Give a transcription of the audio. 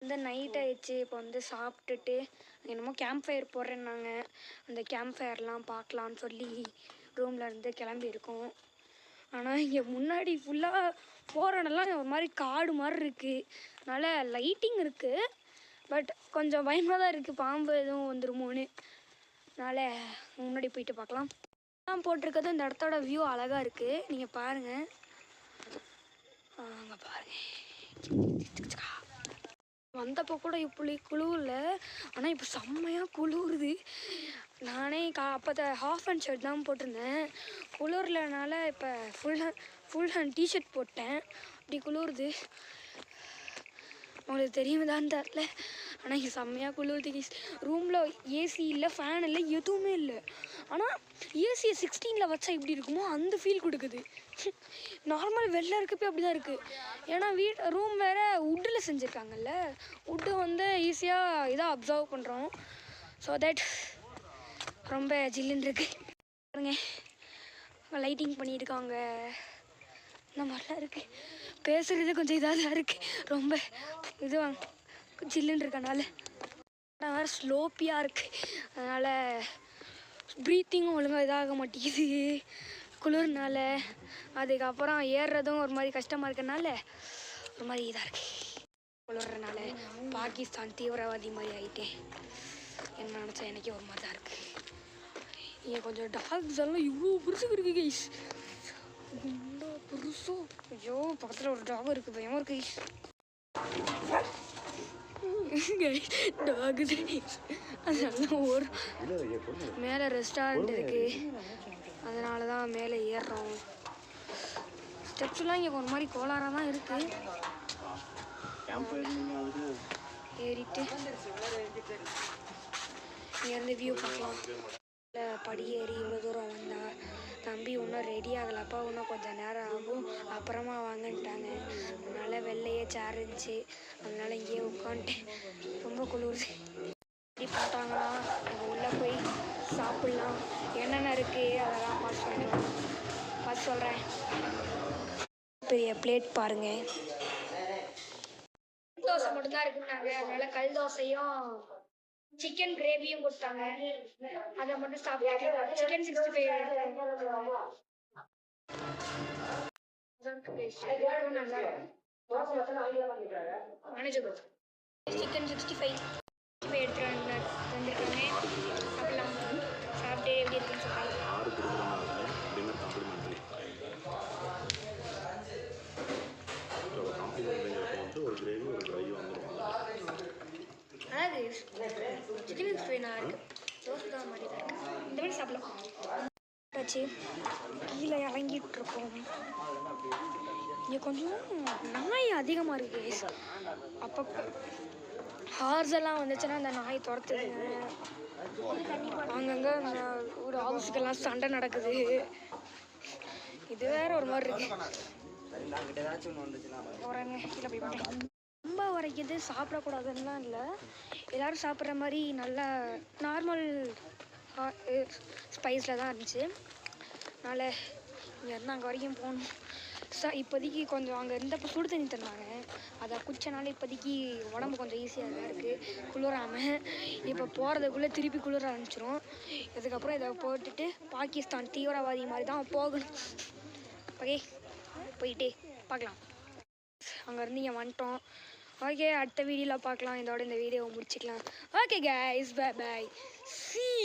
வந்து நைட் ஆயிடுச்சு. இப்போ வந்து சாப்பிட்டுட்டு என்னமோ கேம்ப் ஃபயர் போடுறேன்னாங்க. அந்த கேம்ப் ஃபயர்லாம் பார்க்கலான்னு சொல்லி ரூமில் இருந்து கிளம்பியிருக்கோம். ஆனால் இங்கே முன்னாடி ஃபுல்லாக போகிற இடம்லாம் ஒரு மாதிரி காடு மாதிரி இருக்குது. அதனால் லைட்டிங் இருக்குது, பட் கொஞ்சம் பயமாக தான் இருக்குது, பாம்பு எதுவும் வந்துருமோன்னு. அதனால் முன்னாடி போயிட்டு பார்க்கலாம். போட்டிருக்கிறது இந்த இடத்தோட வியூ அழகாக இருக்குது, நீங்கள் பாருங்கள். அங்கே பாருங்கள். வந்தப்போ கூட இப்படி குளிரல, ஆனால் இப்போ செம்மையாக குளிருது. நானே அப்போ ஹாஃப் ஹேண்ட் ஷர்ட் தான் போட்டிருந்தேன். குளிர்லனால இப்போ ஃபுல் ஹேண்ட் டிஷர்ட் போட்டேன். அப்படி குளிருது, உங்களுக்கு தெரியுதான்னு தெரில. ஆனால் இங்கே செம்மையாக குளிருது. ரூமில் ஏசி இல்லை, ஃபேன் இல்லை, எதுவுமே இல்லை. ஆனால் ஏசியை 16ல் வச்சா எப்படி இருக்குமோ அந்த ஃபீல் கொடுக்குது. நார்மல் வெளில இருக்கப்போ அப்படி தான் இருக்குது. ஏன்னா ரூம் வேறு வுட்டில் செஞ்சுருக்காங்கல்ல, வுட்டு வந்து ஈஸியாக இதாக அப்சர்வ் பண்ணுறோம். ஸோ தட் ரொம்ப ஜில்லுன்னு இருக்குது. பாருங்க, லைட்டிங் பண்ணியிருக்காங்க, இந்த மாதிரிலாம் இருக்குது. பேசுகிறது கொஞ்சம் இதாக தான் இருக்குது, ரொம்ப இதுவாங்க ஜில்லுன்னு இருக்கனால. வேறு ஸ்லோப்பியாக இருக்குது, அதனால் ப்ரீத்திங்கும் ஒழுங்காக இதாக மாட்டேங்குது குளிர்னால. அதுக்கப்புறம் ஏறுறதும் ஒரு மாதிரி கஷ்டமாக இருக்கனால ஒரு மாதிரி இதாக இருக்குது. குளிர்றனால பாகிஸ்தான் தீவிரவாதி மாதிரி ஆகிட்டேன். என்ன நினச்சா எனக்கே ஒரு மாதிரி தான் இருக்குது. இங்கே கொஞ்சம் டாக்ஸ் எல்லாம் இவ்வளோ பெருசுக்கு இருக்குது கைஸ், இவ்வளோ பெருசோ. ஐயோ, பக்கத்தில் ஒரு டாக் இருக்குது, பயமாக இருக்குது டாக். அதனால ஒரு மேலே ரெஸ்டாரண்ட் இருக்குது, அதனால தான் மேலே ஏறுறோம். ஸ்டெப்ஸ்லாம் இங்கே ஒரு மாதிரி கோளாறாக தான் இருக்குது. ஏறிட்டு இங்கேருந்து வியூ பார்க்கலாம். படி ஏறி இவ்வளோ தூரம் வந்தால் தம்பி இன்னும் ரெடி ஆகலை, அப்பா இன்னும் கொஞ்சம் நேரம் ஆகும், அப்புறமா வாங்கன்ட்டாங்க. அதனால் வெளிலையே சேர் இருந்துச்சு, அதனால் இங்கேயே உட்காந்துட்டேன். ரொம்ப குளிருது. இப்படி பார்த்தாங்களா, நம்ம உள்ளே போய் சாப்பிட்லாம். என்னென்ன இருக்குது அதெல்லாம் பார்த்து சொல்கிறேன். பெரிய பிளேட் பாருங்கள். தோசை மட்டும்தான் இருக்குன்னாங்க, அதனால் கல் தோசையும் சிக்கன் கிரேவியும் கொடுத்தாங்க. அதை மட்டும் சாப்பிட்டு சிக்கன் 65 சிக்கன் 65 எடுத்துட்டு வந்துருக்காங்க. சாப்பிடலாம். சாப்பிட்டு எப்படி இருக்குன்னு சொல்றாங்க. அதாவது சிக்கன் 65 நல்லா இருக்குது, தோசை தான் மாதிரி தான் இருக்குது. இந்த மாதிரி சாப்பிடலாம். வச்சு கீழே இறங்கிட்டு இருக்கோம். இங்கே கொஞ்சம் நாய் அதிகமாக இருக்குது. அப்பப்போ ஹார்ஸ் எல்லாம் வந்துச்சுன்னா அந்த நாய் துரத்துதுங்க. அங்கங்கே ஒரு ஹவுஸுக்கெல்லாம் சண்டை நடக்குது. இது வேற ஒரு மாதிரி இருக்கு. போகிறாங்க கீழே போய் பார்த்தேன். ரொம்ப வரைக்குது, சாப்பிடக்கூடாதுன்னுலாம் இல்லை, எல்லோரும் சாப்பிட்ற மாதிரி நல்லா நார்மல் ஸ்பைஸில் தான் இருந்துச்சு. அதனால் இங்கேருந்து அங்கே வரைக்கும் போகணும். இப்போதைக்கு கொஞ்சம் அங்கே இருந்தப்போ சுடு தண்ணி தந்தாங்க, அதை குடிச்சனால இப்போதைக்கு உடம்பு கொஞ்சம் ஈஸியாக தான் இருக்குது, குளிராமல். இப்போ போகிறதுக்குள்ளே திருப்பி குளிர ஆரம்பிச்சிடும். இதுக்கப்புறம் இதை போட்டுட்டு பாகிஸ்தான் தீவிரவாதி மாதிரி தான் போகணும். ஓகே, போயிட்டே பார்க்கலாம். அங்கேருந்து இங்கே வந்துட்டோம். ஓகே, அடுத்த வீடியோவில் பார்க்கலாம். இதோட இந்த வீடியோவை முடிச்சுக்கலாம். Okay guys, bye bye, see